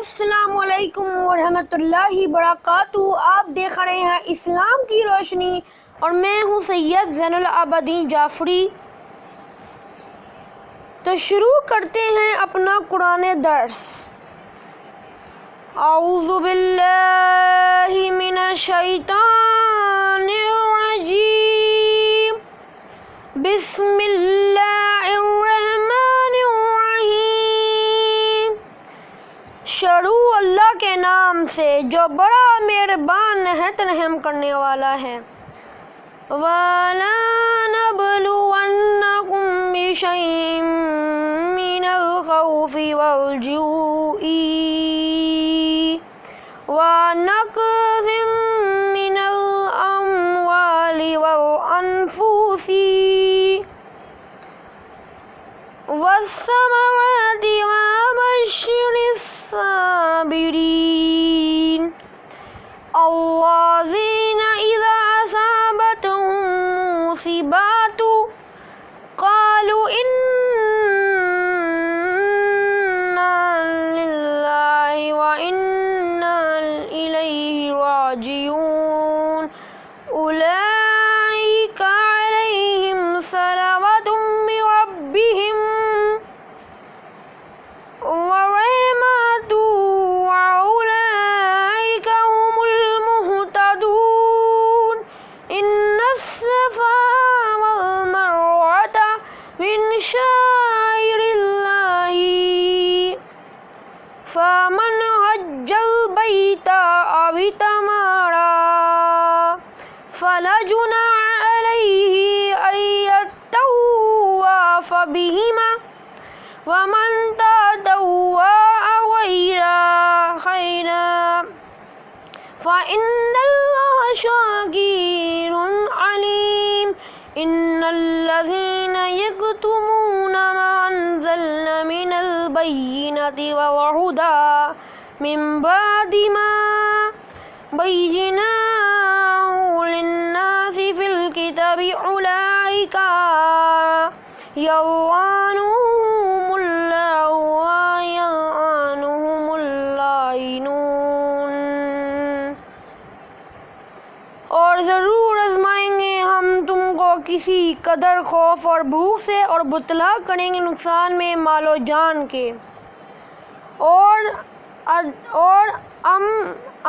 السلام علیکم ورحمۃ اللہ وبرکاتہ۔ آپ دیکھ رہے ہیں اسلام کی روشنی اور میں ہوں سید زین العابدین جعفری۔ تو شروع کرتے ہیں اپنا قرآن درس۔ اعوذ باللہ من الشیطان الرجیم، بسم اللہ الرحمن الرحیم۔ شروع اللہ کے نام سے جو بڑا مہربان نہایت رحم کرنے والا ہے۔ وَلَنَبْلُوَنَّكُمْ بِشَيْءٍ مِّنَ الْخَوْفِ وَالْجُوعِ وَنَقْصٍ مِّنَ الْأَمْوَالِ وَالْأَنفُسِ وَالثَّمَرَاتِ وَبَشِّرِ الصَّابِرِينَ الَّذِينَ إِذَا أَصَابَتْهُم مُّصِيبَةٌ قَالُوا إِنَّا لِلَّهِ وَإِنَّا إِلَيْهِ رَاجِعُونَ أُولَٰئِكَ عَلَيْهِمْ صَلَوَاتٌ مِّن رَّبِّهِمْ وَرَحْمَةٌ وَأُولَٰئِكَ هُمُ الْمُهْتَدُونَ إِنَّ الصَّفَا وَالْمَرْوَةَ مِن شَعَائِرِ اللَّهِ فَمَنْ حَجَّ الْبَيْتَ أَوِ اعْتَمَرَ فَلَا جُنَاحَ عَلَيْهِ أَن يَطَّوَّفَ بِهِمَا وَمَن تَطَوَّعَ خَيْرًا فَإِنَّ اللَّهَ شَاكِرٌ عَلِيمٌ إِنَّ الَّذِينَ يَكْتُمُونَ مَا أَنزَلْنَا مِنَ الْبَيِّنَاتِ وَالْهُدَىٰ مِن بَعْدِ مَا بَيَّنَّاهُ لِلنَّاسِ فِي الْكِتَابِ أُولَٰئِكَ يَلْعَنُهُمُ اللَّهُ وَيَلْعَنُهُمُ اللَّاعِنُونَ۔ اور ضرور آزمائیں گے ہم تم کو کسی قدر خوف اور بھوک سے، اور مبتلا کریں گے نقصان میں مال و جان کے، اور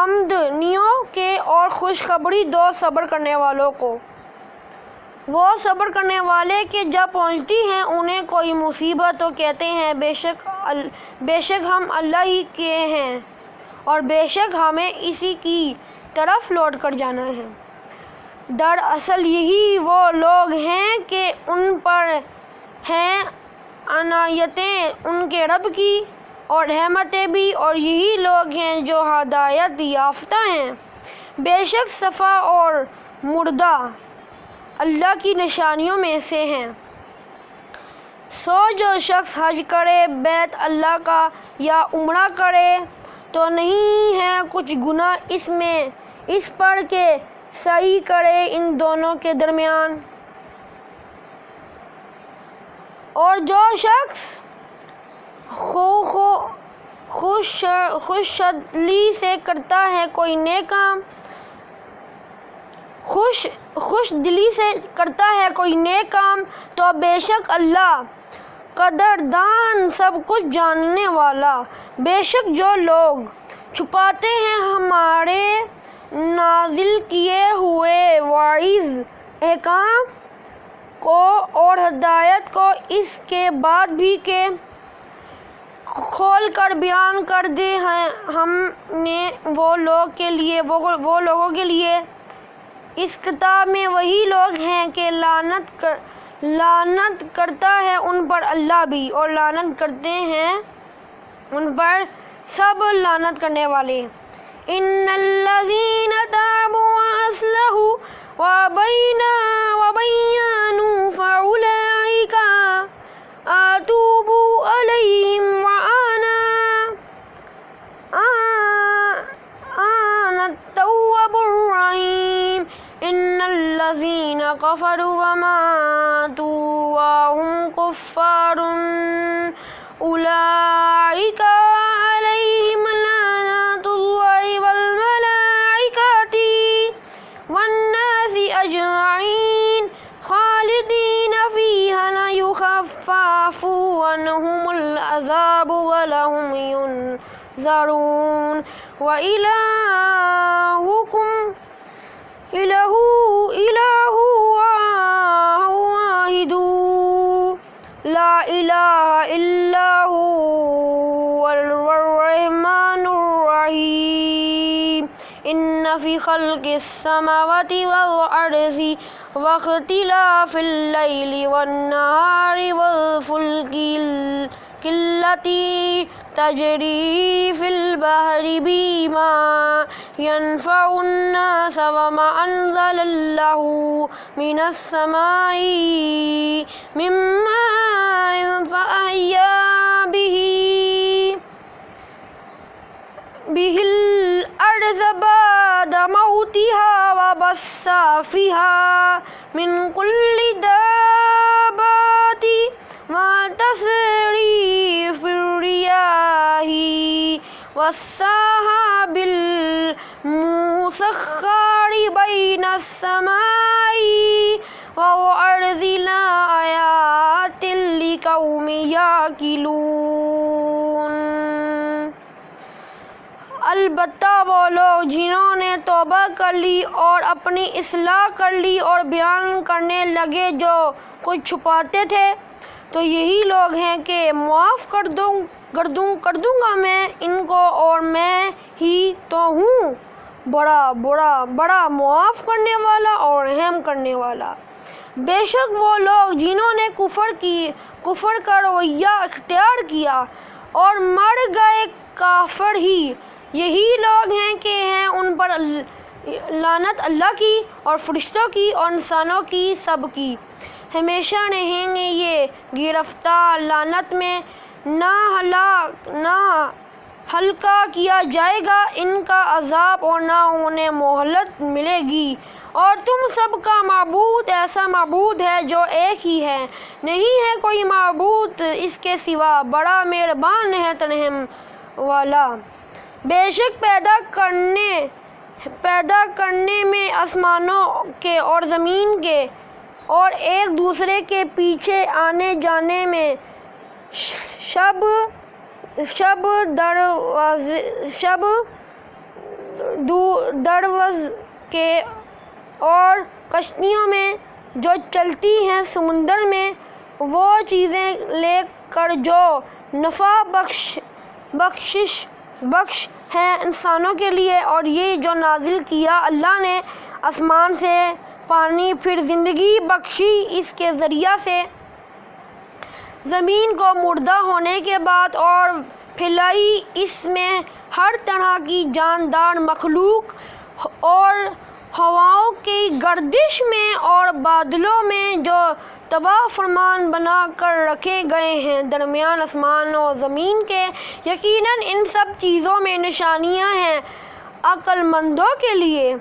آمدنیوں کے، اور خوشخبری دو صبر کرنے والوں کو۔ وہ صبر کرنے والے کہ جب پہنچتی ہے انہیں کوئی مصیبت تو کہتے ہیں بے شک ہم اللہ ہی کے ہیں، اور بے شک ہمیں اسی کی طرف لوٹ کر جانا ہے۔ دراصل یہی وہ لوگ ہیں کہ ان پر ہیں عنایتیں ان کے رب کی اور رحمتیں بھی، اور یہی لوگ ہیں جو ہدایت یافتہ ہیں۔ بے شک صفا اور مروہ اللہ کی نشانیوں میں سے ہیں۔ سو جو شخص حج کرے بیت اللہ کا یا عمرہ کرے تو نہیں ہے کچھ گناہ اس میں، اس پر کہ سعی کرے ان دونوں کے درمیان۔ اور جو شخص خوش دلی سے کرتا ہے کوئی نیک کام، تو بے شک اللہ قدردان سب کچھ جاننے والا۔ بے شک جو لوگ چھپاتے ہیں ہمارے نازل کیے ہوئے واعظ احکام کو اور ہدایت کو اس کے بعد بھی کہ کھول کر بیان کر دے ہیں، ہم نے وہ لوگوں کے لیے اس کتاب میں وہی لوگ ہیں کہ لعنت کرتا ہے ان پر اللہ بھی، اور لعنت کرتے ہیں ان پر سب لعنت کرنے والے۔ ان الذین تابوا واصلحوا وبینوا فاولئک اتوب علیہم وانا التواب الرحیم۔ ان الذین کفروا وماتوا وهم کفار أولئك عليهم ينذرون وإلهكم إله واحد لا إله إلا هو الرحمن الرحيم إن في خلق السماوات والأرض واختلاف الليل والنهار والفلك التي تجري في البحر بما ينفع الناس وما أنزل الله من السماء من ماء فأحيا به الأرض بعد موتها وبث فيها من كل دابة وتصريف الرياح والسحاب المسخر بين السماء والأرض لآيات لقوم يعقلون۔ البتہ وہ لوگ جنہوں نے توبہ کر لی اور اپنی اصلاح کر لی اور بیان کرنے لگے جو کچھ چھپاتے تھے تو یہی لوگ ہیں کہ معاف کر دوں گا میں ان کو اور میں ہی تو ہوں بڑا معاف کرنے والا اور رحم کرنے والا۔ بے شک وہ لوگ جنہوں نے کفر کا رویہ اختیار کیا اور مر گئے کافر ہی، یہی لوگ ہیں کہ ہیں ان پر لعنت اللہ کی اور فرشتوں کی اور انسانوں کی سب کی، ہمیشہ رہیں گے یہ گرفتار لعنت میں، نہ ہلکا کیا جائے گا ان کا عذاب اور نہ انہیں مہلت ملے گی۔ اور تم سب کا معبود ایسا معبود ہے جو ایک ہی ہے، نہیں ہے کوئی معبود اس کے سوا، بڑا مہربان ہے رحم والا۔ بے شک پیدا کرنے میں آسمانوں کے اور زمین کے اور ایک دوسرے کے پیچھے آنے جانے میں شب دروز کے اور کشتیوں میں جو چلتی ہیں سمندر میں وہ چیزیں لے کر جو نفع بخش ہے انسانوں کے لیے، اور یہ جو نازل کیا اللہ نے آسمان سے پانی پھر زندگی بخشی اس کے ذریعہ سے زمین کو مردہ ہونے کے بعد اور پھیلائی اس میں ہر طرح کی جاندار مخلوق اور ہواؤں کی گردش میں اور بادلوں میں جو تباہ فرمان بنا کر رکھے گئے ہیں درمیان آسمان و زمین کے، یقیناً ان سب چیزوں میں نشانیاں ہیں عقل مندوں کے لیے۔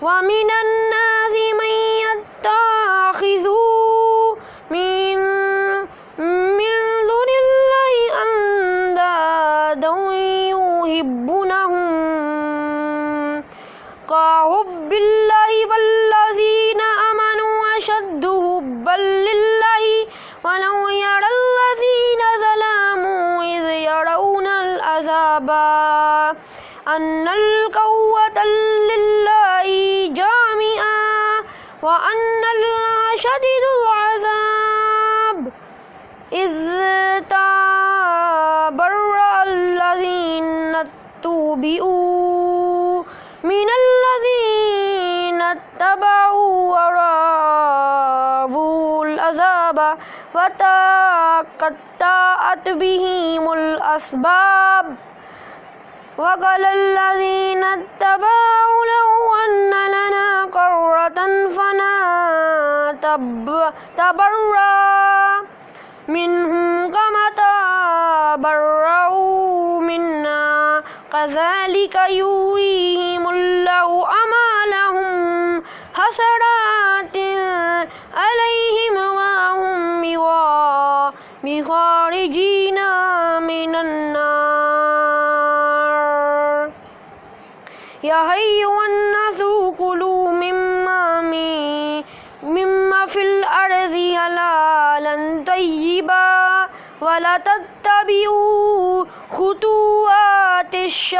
وَمِنَ النَّاسِ مَن يَتَّخِذُ مِن دُونِ اللَّهِ أَندَادًا يُحِبُّونَهُم كَحُبِّ اللَّهِ وَالَّذِينَ آمَنُوا أَشَدُّ حُبًّا لِلَّهِ وَلَوْ يَرَى الَّذِينَ ظَلَمُوا إِذْ يَرَوْنَ الْعَذَابَ أَنَّ الْقُوَّةَ لِلَّهِ جَمِيعًا وَأَنَّ اللَّهَ شَدِيدُ الْعَذَابِ إِذْ تَبَرَّأَ الَّذِينَ اتُّبِعُوا مِنَ الَّذِينَ اتَّبَعُوا وَرَأَوُا الْعَذَابَ وَتَقَطَّعَتْ بِهِمُ الْأَسْبَابُ وَقَالَ الَّذِينَ اتَّبَعُوا لَوْ أَنَّ لَنَا كَرَّةً فَنَتَبَرَّأَ مِنْهُمْ كَمَا تَبَرَّءُوا مِنَّا كَذَلِكَ يُرِيهِمُ اللَّهُ أَعْمَالَهُمْ حَسَرَاتٍ عَلَيْهِمْ وَمَا هُمْ بِخَارِجِينَ مِنَ النَّارِ۔ يَا أَيُّهَا النَّاسُ كُلُوا مِمَّا فِي الْأَرْضِ حَلَالًا طَيِّبًا وَلَا تَتَّبِعُوا خُطُوَاتِ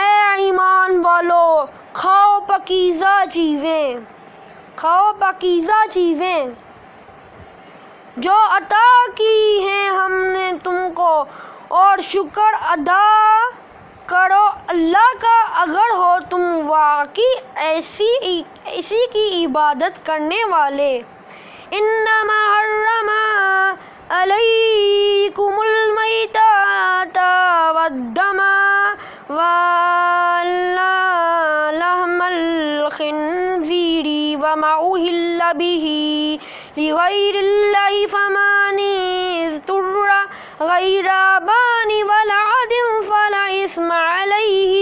اے ایمان والو، کھاؤ پاکیزہ چیزیں جو عطا کی ہیں ہم نے تم کو، اور شکر ادا کرو اللہ کا اگر ہو تم واقعی اسی کی عبادت کرنے والے۔ انما حرم علیکم المیتۃ والدم ولحم الخنزیر وما أهل به لغیر اللہ فمن اضطر غیر باغ ولا عاد فلا اثم علیہ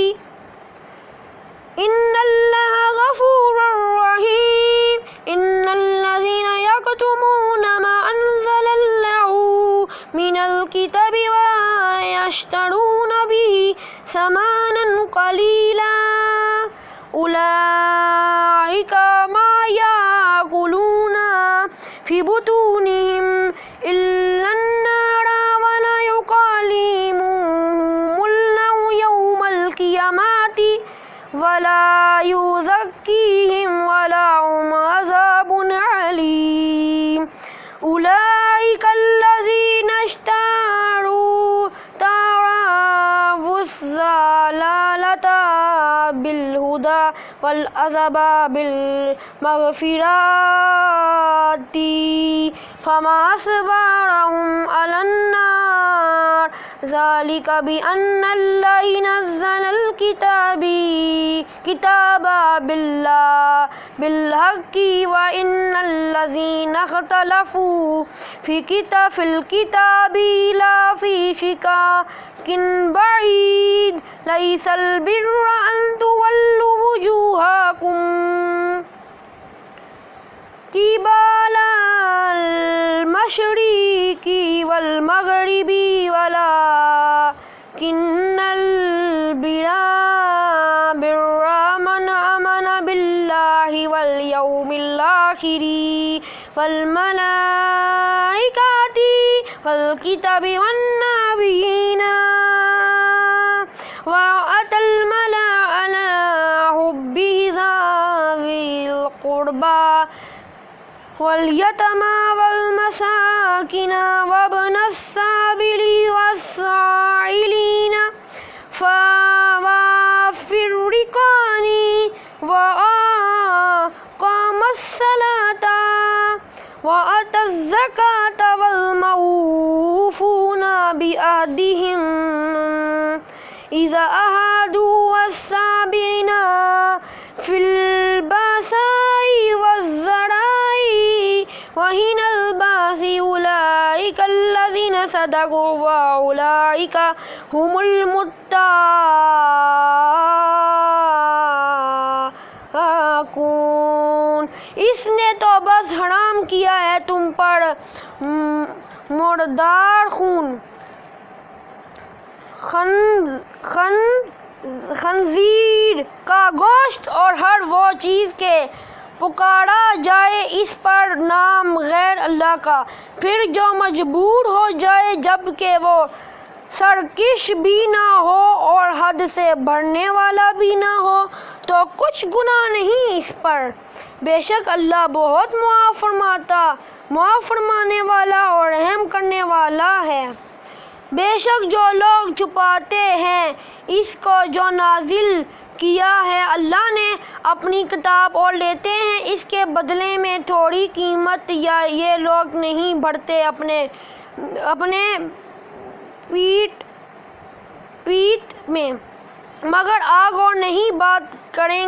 ان اللہ غفور رحیم۔ ان الذین یکتمون ما انزل اللہ من الکتاب ویشترون به ثمنا قلیلا اولئک ما یأکلون فی بطونہم الا النار ولا یکلمهم اللہ یوم القیامۃ ولا یزکیہم ولهم عذاب علیم۔ اولئک الذین اشتروا الضلالۃ بالہدی والعذاب بالمغفرۃ فما اصبرهم علی النار ذلک بأن اللہ نزل الکتاب بالحق وإن الذین اختلفوا فی الکتاب لفی شقاق بعید لیس البر ان تولوا وجوہکم قبل المشرق والمغرب ولکن البر من آمن باللہ والیوم الآخر والملائکۃ والکتاب والنبیین وآتى المال على حبه ذوي القربى واليتامى والمساكين وابن السبيل والسائلين وفي الرقاب وأقام الصلاة وآتى الزكاة والموفون بعهدهم إذا عاهدوا والصابرين في البأساء والضراء وحين البأس أولئك الذين صدقوا وأولئك هم المتقون۔ اس نے تو بس حرام کیا ہے تم پر مردار خون، خنزیر کا گوشت اور ہر وہ چیز کے پکارا جائے اس پر نام غیر اللہ کا، پھر جو مجبور ہو جائے جبکہ وہ سرکش بھی نہ ہو اور حد سے بڑھنے والا بھی نہ ہو تو کچھ گناہ نہیں اس پر۔ بے شک اللہ بہت معاف فرمانے والا اور رحم کرنے والا ہے۔ بے شک جو لوگ چھپاتے ہیں اس کو جو نازل کیا ہے اللہ نے اپنی کتاب اور لیتے ہیں اس کے بدلے میں تھوڑی قیمت، یا یہ لوگ نہیں بڑھتے اپنے پیٹ میں مگر آگ، اور نہیں بات کریں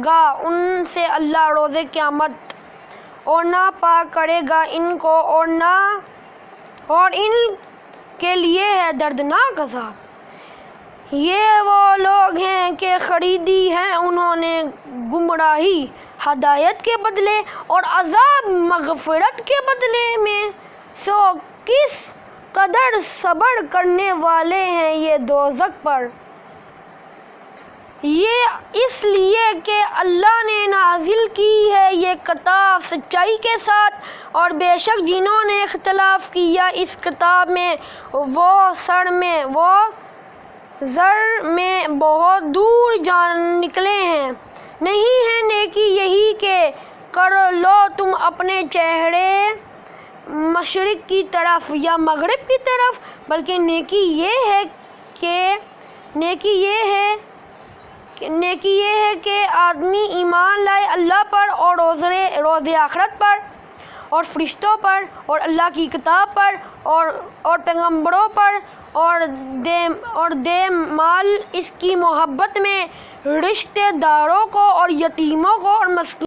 گا ان سے اللہ روز قیامت، اور نہ پاک کرے گا ان کو، اور ان کے لیے ہے دردناک عذاب۔ یہ وہ لوگ ہیں کہ خریدی ہے انہوں نے گمراہی ہدایت کے بدلے اور عذاب مغفرت کے بدلے میں، سو کس قدر صبر کرنے والے ہیں یہ دوزخ پر۔ یہ اس لیے کہ اللہ نے نازل کی ہے یہ کتاب سچائی کے ساتھ، اور بے شک جنہوں نے اختلاف کیا اس کتاب میں وہ زر میں بہت دور جان نکلے ہیں۔ نہیں ہے نیکی یہی کہ کر لو تم اپنے چہرے مشرق کی طرف یا مغرب کی طرف، بلکہ نیکی یہ ہے کہ آدمی ایمان لائے اللہ پر اور روز آخرت پر اور فرشتوں پر اور اللہ کی کتاب پر اور پیغمبروں پر اور دے مال اس کی محبت میں رشتہ داروں کو اور یتیموں کو اور مسکینوں